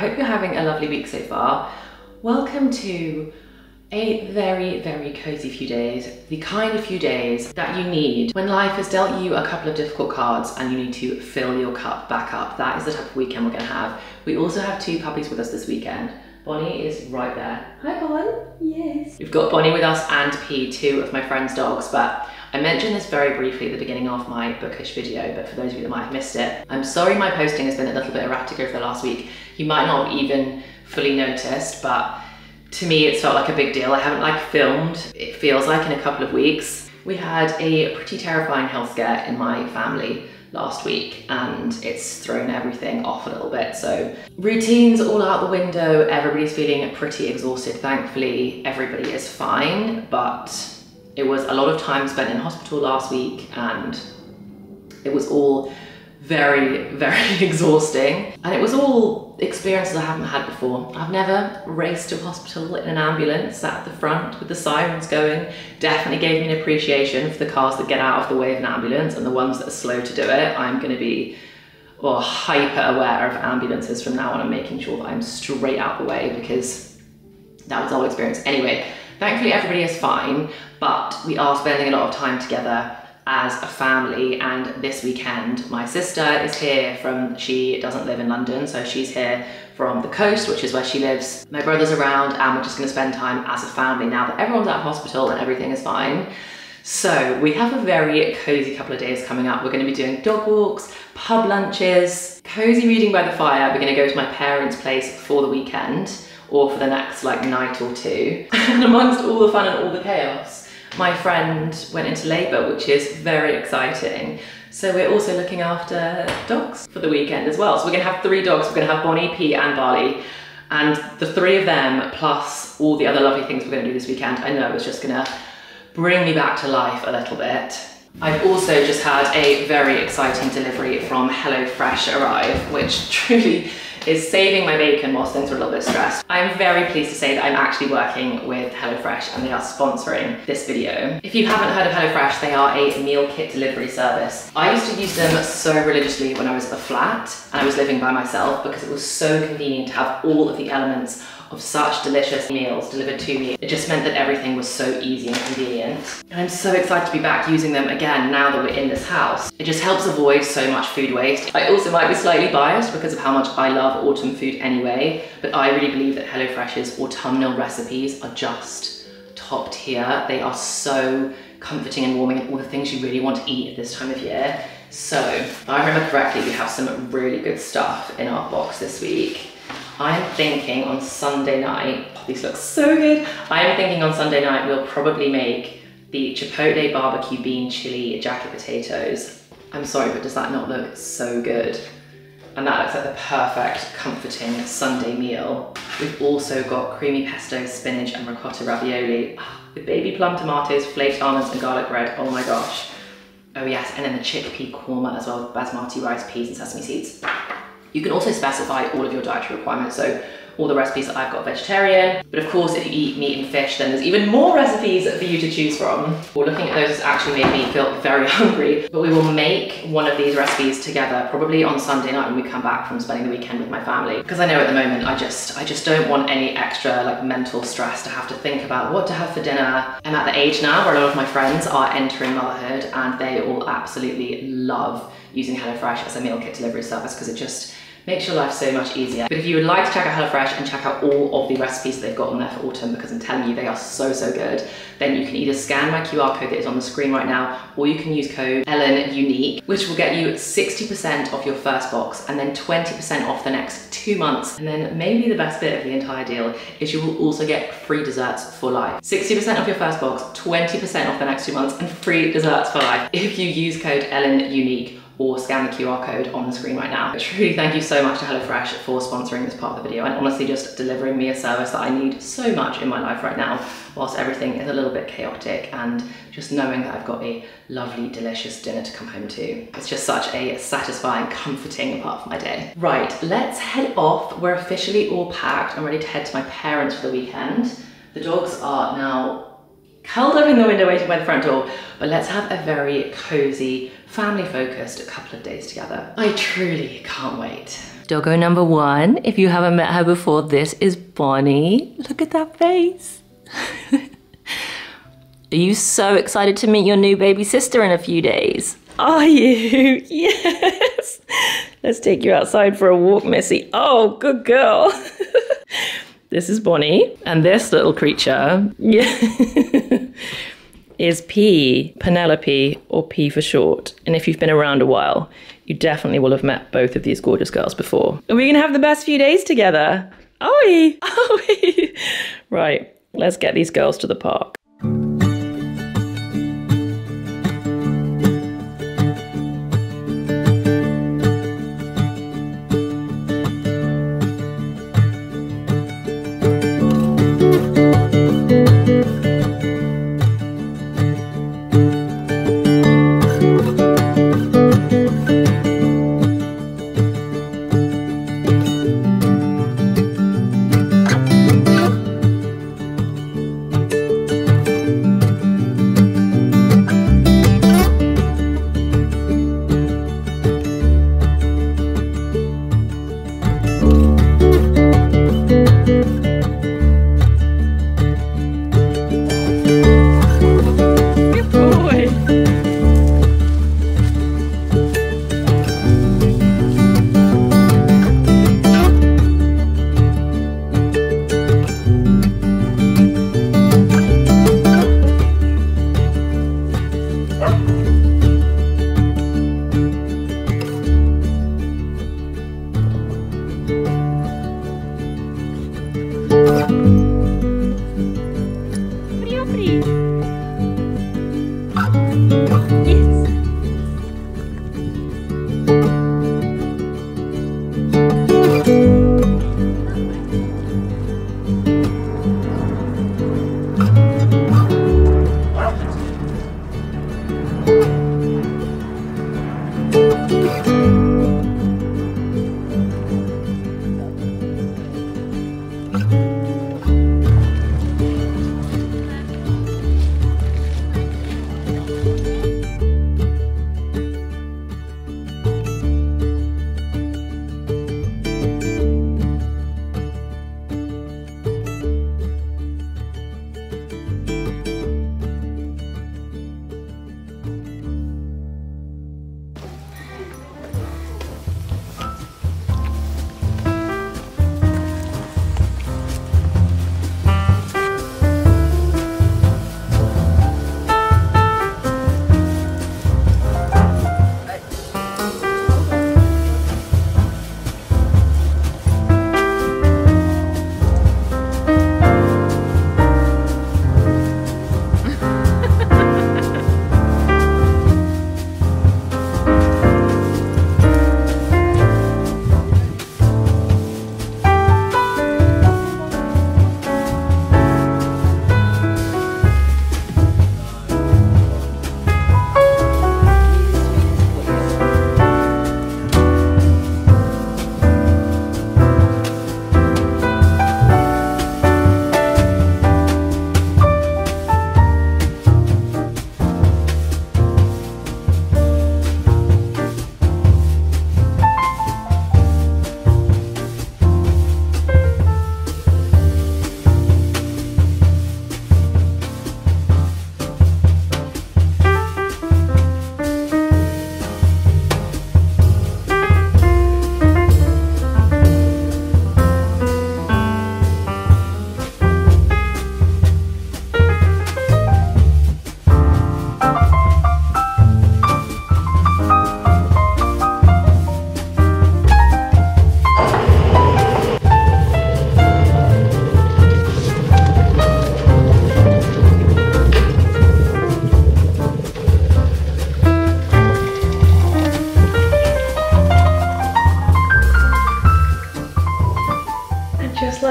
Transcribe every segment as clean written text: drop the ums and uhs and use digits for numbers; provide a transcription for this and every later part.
hope you're having a lovely week so far. Welcome to a very, very cozy few days, the kind of few days that you need when life has dealt you a couple of difficult cards and you need to fill your cup back up. That is the type of weekend we're gonna have. We also have two puppies with us this weekend. Bonnie is right there. Hi, Bon. Yes. We've got Bonnie with us and P, two of my friend's dogs, but I mentioned this very briefly at the beginning of my bookish video, but for those of you that might have missed it, I'm sorry my posting has been a little bit erratic over the last week. You might not have even fully noticed, but to me it's felt like a big deal. I haven't filmed, it feels like, in a couple of weeks. We had a pretty terrifying health scare in my family last week and it's thrown everything off a little bit. So routines all out the window, everybody's feeling pretty exhausted. Thankfully, everybody is fine, but it was a lot of time spent in hospital last week and it was all very, very exhausting. And it was all experiences I haven't had before. I've never raced to hospital in an ambulance, sat at the front with the sirens going. Definitely gave me an appreciation for the cars that get out of the way of an ambulance and the ones that are slow to do it. I'm gonna be hyper aware of ambulances from now on and making sure that I'm straight out the way, because that was the whole experience. Anyway, thankfully everybody is fine, but we are spending a lot of time together as a family, and this weekend my sister is here she doesn't live in London, so she's here from the coast, which is where she lives. My brother's around and we're just going to spend time as a family now that everyone's out of hospital and everything is fine. So we have a very cozy couple of days coming up. We're going to be doing dog walks, pub lunches, cozy reading by the fire. We're going to go to my parents' place for the weekend, or for the next night or two. And amongst all the fun and all the chaos, my friend went into labour, which is very exciting. So we're also looking after dogs for the weekend as well. So we're gonna have 3 dogs. We're gonna have Bonnie, P and Barley. And the 3 of them, plus all the other lovely things we're gonna do this weekend, I know it's just gonna bring me back to life a little bit. I've also just had a very exciting delivery from HelloFresh arrive, which truly is saving my bacon whilst things are a little bit stressed. I'm very pleased to say that I'm actually working with HelloFresh and they are sponsoring this video. If you haven't heard of HelloFresh, they are a meal kit delivery service. I used to use them so religiously when I was at the flat and I was living by myself, because it was so convenient to have all of the elements of such delicious meals delivered to me. It just meant that everything was so easy and convenient. And I'm so excited to be back using them again now that we're in this house. It just helps avoid so much food waste. I also might be slightly biased because of how much I love autumn food anyway, but I really believe that HelloFresh's autumnal recipes are just top tier. They are so comforting and warming and all the things you really want to eat at this time of year. So, if I remember correctly, we have some really good stuff in our box this week. I'm thinking on Sunday night, these look so good. I'm thinking on Sunday night we'll probably make the Chipotle barbecue bean chili jacket potatoes. I'm sorry, but does that not look so good? And that looks like the perfect comforting Sunday meal. We've also got creamy pesto, spinach and ricotta ravioli with baby plum tomatoes, flaked almonds and garlic bread. Oh my gosh. Oh yes, and then the chickpea korma as well with basmati rice, peas and sesame seeds. You can also specify all of your dietary requirements, so all the recipes that I've got vegetarian, but of course if you eat meat and fish then there's even more recipes for you to choose from. Well, looking at those has actually made me feel very hungry, but we will make one of these recipes together probably on Sunday night when we come back from spending the weekend with my family, because I know at the moment I just don't want any extra mental stress to have to think about what to have for dinner. I'm at the age now where a lot of my friends are entering motherhood and they all absolutely love using HelloFresh as a meal kit delivery service because it just makes your life so much easier. But if you would like to check out HelloFresh and check out all of the recipes that they've got on there for autumn, because I'm telling you they are so, so good, then you can either scan my QR code that is on the screen right now, or you can use code ELLENUNIQUE, which will get you 60% off your first box and then 20% off the next 2 months. And then maybe the best bit of the entire deal is you will also get free desserts for life. 60% off your first box, 20% off the next 2 months and free desserts for life if you use code ELLENUNIQUE or scan the QR code on the screen right now. But truly thank you so much to HelloFresh for sponsoring this part of the video and honestly just delivering me a service that I need so much in my life right now, whilst everything is a little bit chaotic, and just knowing that I've got a lovely, delicious dinner to come home to. It's just such a satisfying, comforting part of my day. Right, let's head off. We're officially all packed. I'm ready to head to my parents for the weekend. The dogs are now curled up in the window waiting by the front door, but let's have a very cozy, family-focused couple of days together. I truly can't wait. Doggo number 1, if you haven't met her before, this is Bonnie. Look at that face. Are you so excited to meet your new baby sister in a few days? Are you? Yes. Let's take you outside for a walk, Missy. Oh, good girl. This is Bonnie, and this little creature is P, Penelope, or P for short. And if you've been around a while, you definitely will have met both of these gorgeous girls before. Are we gonna have the best few days together? Are we? Are we? Right, let's get these girls to the park.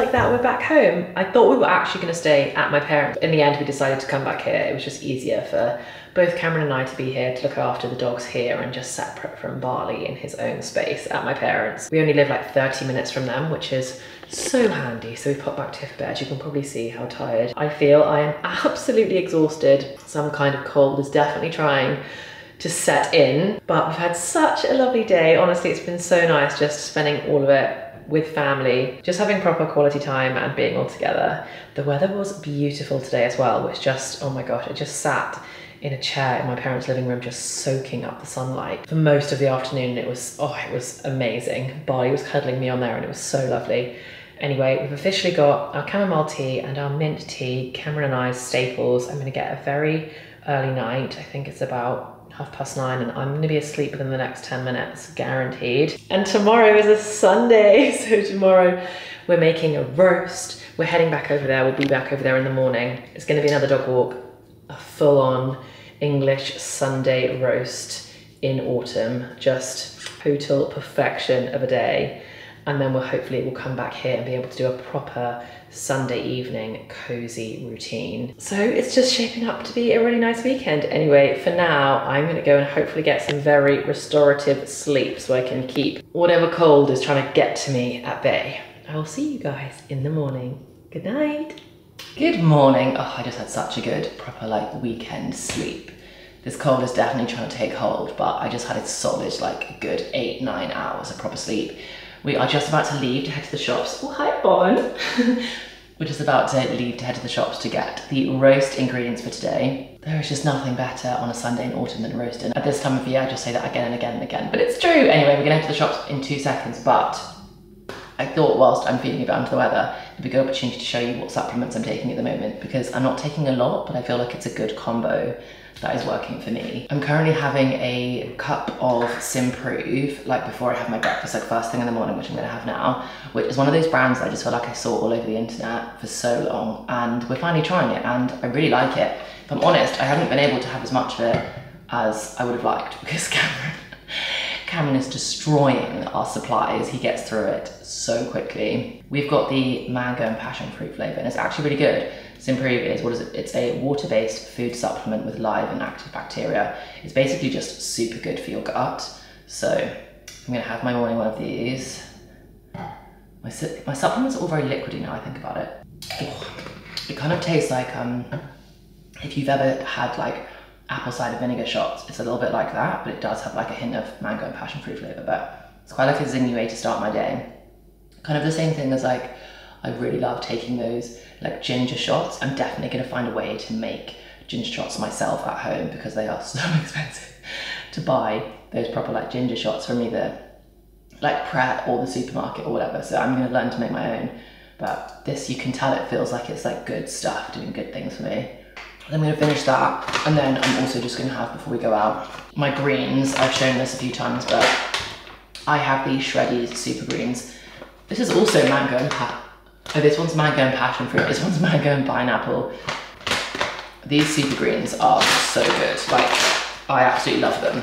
like that, we're back home. I thought we were actually going to stay at my parents'. In the end, we decided to come back here. It was just easier for both Cameron and I to be here to look after the dogs here and just separate from Barley in his own space at my parents'. We only live like 30 minutes from them, which is so handy. So we put back to bed. You can probably see how tired I feel. I am absolutely exhausted. Some kind of cold is definitely trying to set in, but we've had such a lovely day. Honestly, it's been so nice just spending all of it with family, just having proper quality time and being all together. The weather was beautiful today as well, which just, oh my gosh, I just sat in a chair in my parents' living room just soaking up the sunlight for most of the afternoon. It was amazing. Barley was cuddling me on there and it was so lovely. Anyway, we've officially got our chamomile tea and our mint tea, Cameron and I's staples. I'm gonna get a very early night. I think it's about 9:30 and I'm gonna be asleep within the next 10 minutes, guaranteed. And tomorrow is a Sunday, so tomorrow we're making a roast. We're heading back over there. We'll be back over there in the morning. It's gonna be another dog walk, a full-on English Sunday roast in autumn, just total perfection of a day. And then we'll come back here and be able to do a proper Sunday evening cozy routine. So it's just shaping up to be a really nice weekend. Anyway, for now, I'm gonna go and hopefully get some very restorative sleep so I can keep whatever cold is trying to get to me at bay. I will see you guys in the morning. Good night. Good morning. Oh, I just had such a good proper like weekend sleep. This cold is definitely trying to take hold, but I just had a solid like a good 8-9 hours of proper sleep. We are just about to leave to head to the shops. Oh, hi, Bon. We're just about to leave to head to the shops to get the roast ingredients for today. There is just nothing better on a Sunday in autumn than roasting. At this time of year, I just say that again and again and again, but it's true. Anyway, we're gonna head to the shops in 2 seconds, but I thought whilst I'm feeling a bit under the weather, it'd be a good opportunity to show you what supplements I'm taking at the moment, because I'm not taking a lot, but I feel like it's a good combo that is working for me. I'm currently having a cup of Simprove, like before I have my breakfast, like first thing in the morning, which I'm gonna have now, which is one of those brands that I just feel like I saw all over the internet for so long, and we're finally trying it, and I really like it. If I'm honest, I haven't been able to have as much of it as I would have liked, because Cameron is destroying our supplies. He gets through it so quickly. We've got the mango and passion fruit flavor, and it's actually really good. Simprove is, what is it? It's a water-based food supplement with live and active bacteria. It's basically just super good for your gut. So I'm gonna have my morning one of these. My supplements are all very liquidy now I think about it. It kind of tastes like, if you've ever had like apple cider vinegar shots, it's a little bit like that, but it does have like a hint of mango and passion fruit flavor, but it's quite like a zingy way to start my day. Kind of the same thing as like, I really love taking those like ginger shots. I'm definitely gonna find a way to make ginger shots myself at home because they are so expensive to buy those proper like ginger shots from either like Pret or the supermarket or whatever. So I'm gonna learn to make my own. But this, you can tell it feels like it's like good stuff, doing good things for me. I'm gonna finish that, and then I'm also just gonna have, before we go out, my greens. I've shown this a few times, but I have these Shreddies super greens. This is also mango and this one's mango and passion fruit. This one's mango and pineapple. These super greens are so good. Like, I absolutely love them.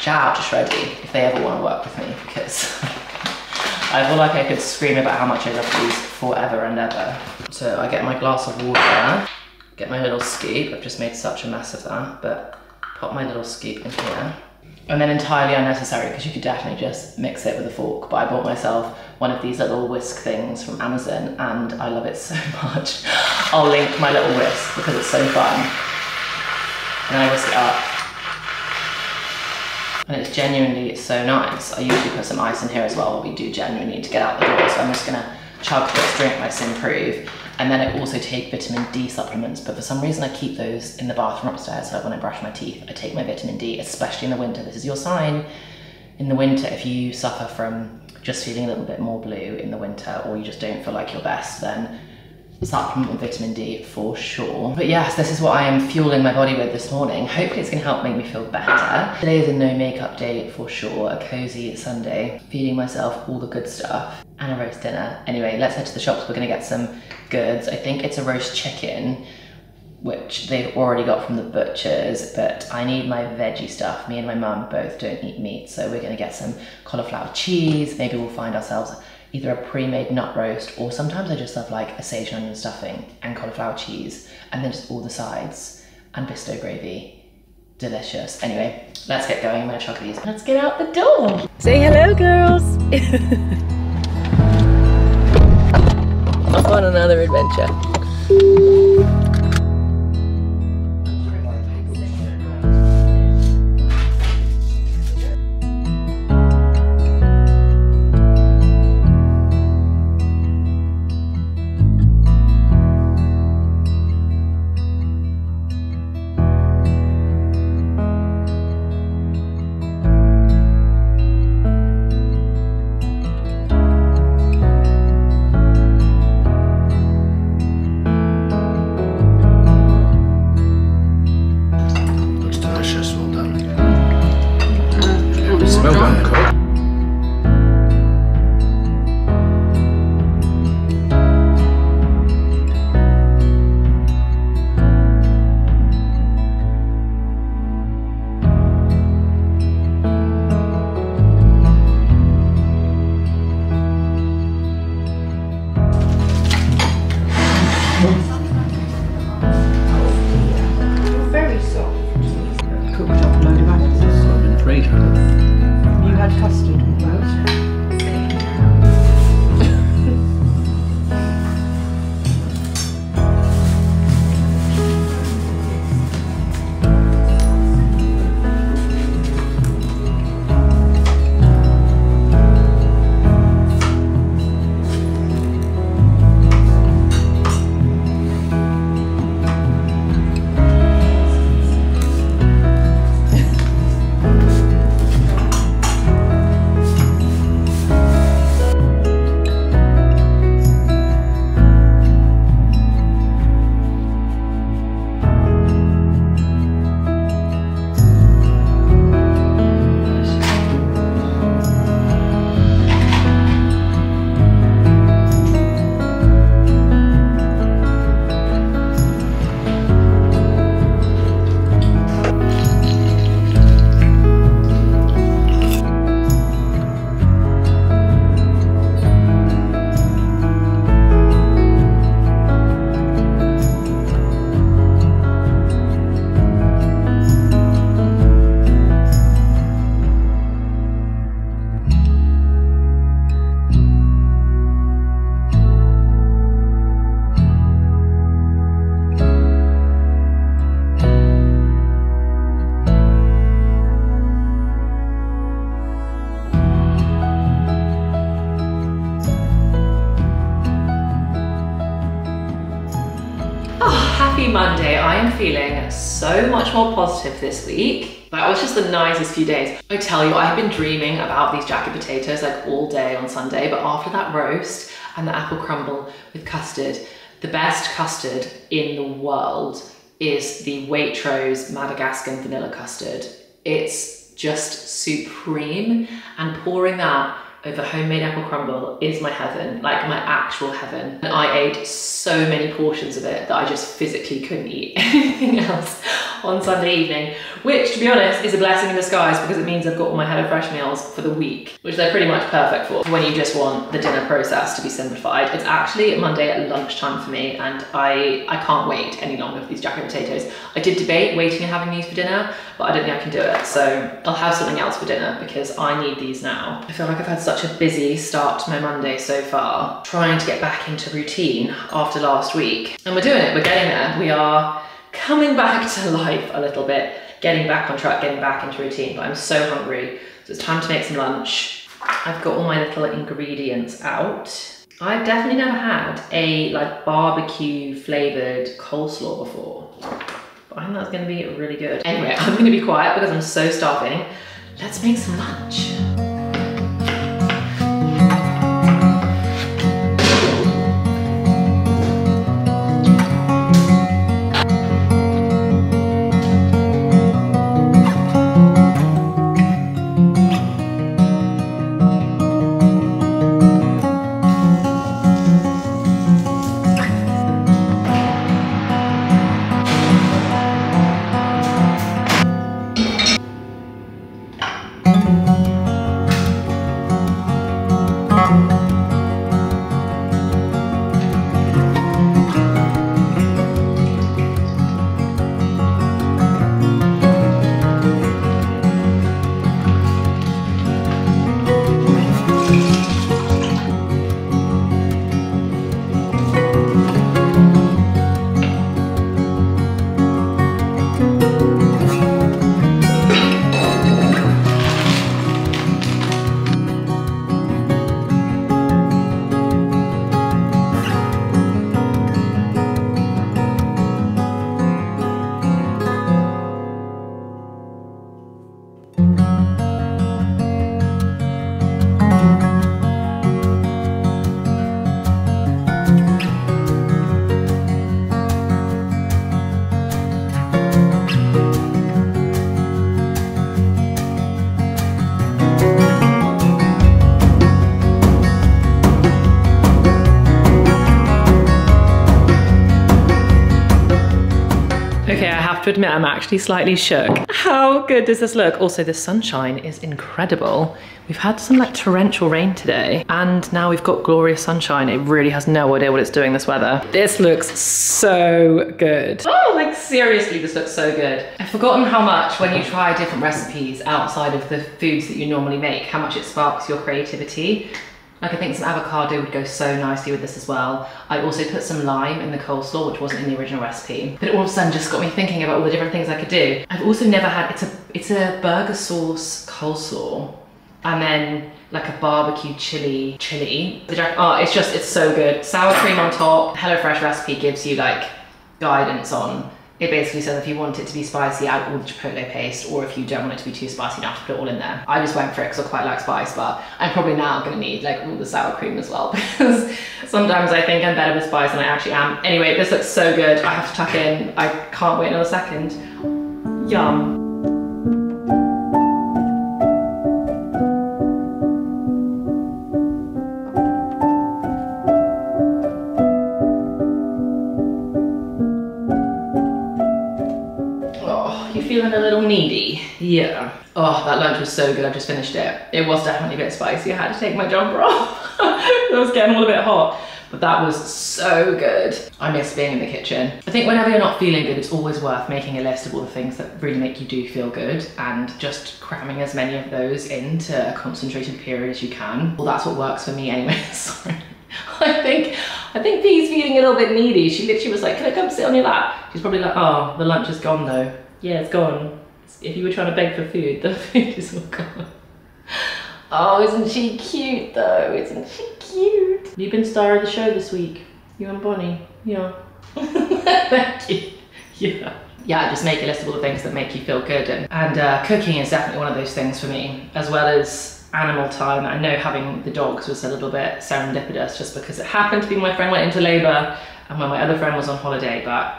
Shout out to Shreddy if they ever want to work with me, because I feel like I could scream about how much I love these forever and ever. So I get my glass of water, get my little scoop. I've just made such a mess of that, but pop my little scoop in here. And then entirely unnecessary, because you could definitely just mix it with a fork, but I bought myself one of these little whisk things from Amazon and I love it so much. I'll link my little whisk because it's so fun. And then I whisk it up. And it's genuinely so nice. I usually put some ice in here as well, but we do genuinely need to get out the door, so I'm just gonna chug this, drink my Simprove. And then I also take vitamin D supplements, but for some reason I keep those in the bathroom upstairs, so when I brush my teeth, I take my vitamin D, especially in the winter. This is your sign in the winter. If you suffer from just feeling a little bit more blue in the winter, or you just don't feel like your best, then supplement with vitamin D for sure. But yes, this is what I am fueling my body with this morning. Hopefully it's gonna help make me feel better. Today is a no makeup day for sure, a cozy Sunday, feeding myself all the good stuff and a roast dinner. Anyway, let's head to the shops. We're gonna get some goods. I think it's a roast chicken, which they've already got from the butchers, but I need my veggie stuff. Me and my mum both don't eat meat, so we're gonna get some cauliflower cheese. Maybe we'll find ourselves either a pre-made nut roast, or sometimes I just love like a sage and onion stuffing and cauliflower cheese, and then just all the sides and pesto gravy. Delicious. Anyway, let's get going. I'm gonna chug these. Let's get out the door. Say hello, girls. Off on another adventure. Well done, Cod. Very soft. Cooked up a load of apples. I'm intrigued. You had custard with those. Happy Monday. I am feeling so much more positive this week. That was just the nicest few days. I tell you, I have been dreaming about these jacket potatoes like all day on Sunday, but after that roast and the apple crumble with custard, the best custard in the world is the Waitrose Madagascar vanilla custard. It's just supreme, and pouring that over homemade apple crumble is my heaven, like my actual heaven. And I ate so many portions of it that I just physically couldn't eat anything else on Sunday evening, which to be honest is a blessing in disguise because it means I've got all my HelloFresh meals for the week, which they're pretty much perfect for when you just want the dinner process to be simplified. It's actually Monday at lunchtime for me, and I can't wait any longer for these jacket potatoes. I did debate waiting and having these for dinner, but I don't think I can do it. So I'll have something else for dinner because I need these now. I feel like I've had such a busy start to my Monday so far, trying to get back into routine after last week. And we're doing it, we're getting there. We are coming back to life a little bit, getting back on track, getting back into routine, but I'm so hungry. So it's time to make some lunch. I've got all my little ingredients out. I've definitely never had a like barbecue flavored coleslaw before, but I think that's gonna be really good. Anyway, I'm gonna be quiet because I'm so starving. Let's make some lunch. have to admit I'm actually slightly shook. How good does this look? Also, the sunshine is incredible. We've had some like torrential rain today and now we've got glorious sunshine. It really has no idea what it's doing, this weather. This looks so good. Oh, like seriously, this looks so good. I've forgotten how much when you try different recipes outside of the foods that you normally make, how much it sparks your creativity. Like I think some avocado would go so nicely with this as well. I also put some lime in the coleslaw, which wasn't in the original recipe. But it all of a sudden just got me thinking about all the different things I could do. I've also never had, it's a burger sauce coleslaw. And then like a barbecue chili. Oh, it's so good. Sour cream on top. HelloFresh recipe gives you like guidance on, it basically says if you want it to be spicy, add all the chipotle paste, or if you don't want it to be too spicy, you have to put it all in there. I just went for it because I quite like spice, but I'm probably now gonna need like all the sour cream as well because sometimes I think I'm better with spice than I actually am. Anyway, this looks so good. I have to tuck in. I can't wait another second. Yum. Feeling a little needy? Yeah. Oh, that lunch was so good. I've just finished it. It was definitely a bit spicy. I had to take my jumper off. It was getting all a bit hot, but that was so good. I miss being in the kitchen. I think whenever you're not feeling good, it's always worth making a list of all the things that really make you do feel good and just cramming as many of those into a concentrated period as you can. Well, that's what works for me anyway. Sorry. I think Pea's feeling a little bit needy. She literally was like, can I come sit on your lap? She's probably like, oh, the lunch is gone though. Yeah, it's gone. If you were trying to beg for food, the food is all gone. Oh, isn't she cute though? Isn't she cute? You've been star of the show this week. You and Bonnie. Yeah. Thank you. Yeah. Yeah, just make a list of all the things that make you feel good. And cooking is definitely one of those things for me, as well as animal time. I know having the dogs was a little bit serendipitous just because it happened to be my friend went into labour and when my other friend was on holiday, but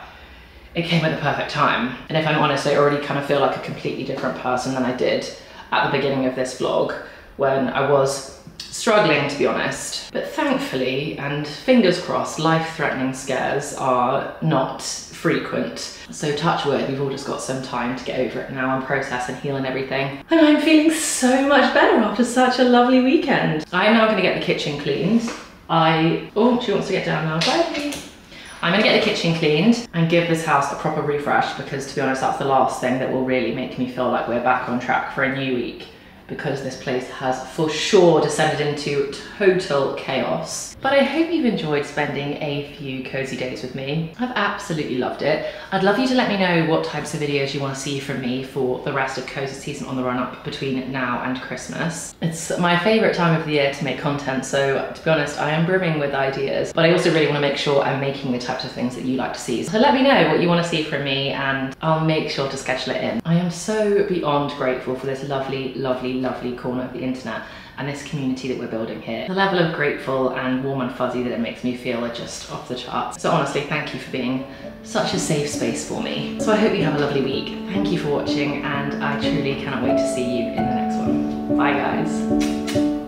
it came at the perfect time. And if I'm honest, I already kind of feel like a completely different person than I did at the beginning of this vlog when I was struggling, to be honest. But thankfully, and fingers crossed, life-threatening scares are not frequent. So touch wood, we've all just got some time to get over it now and process and heal and everything. And I'm feeling so much better after such a lovely weekend. I am now gonna get the kitchen cleaned. Oh, she wants to get down now, bye. I'm gonna get the kitchen cleaned and give this house a proper refresh because, to be honest, that's the last thing that will really make me feel like we're back on track for a new week, because this place has for sure descended into total chaos. But I hope you've enjoyed spending a few cozy days with me. I've absolutely loved it. I'd love you to let me know what types of videos you want to see from me for the rest of cozy season on the run up between now and Christmas. It's my favourite time of the year to make content, so to be honest, I am brimming with ideas, but I also really want to make sure I'm making the types of things that you like to see. So let me know what you want to see from me and I'll make sure to schedule it in. I am so beyond grateful for this lovely, lovely, lovely corner of the internet and this community that we're building here. The level of grateful and warm and fuzzy that it makes me feel are just off the charts. So honestly, thank you for being such a safe space for me. So I hope you have a lovely week. Thank you for watching and I truly cannot wait to see you in the next one. Bye guys.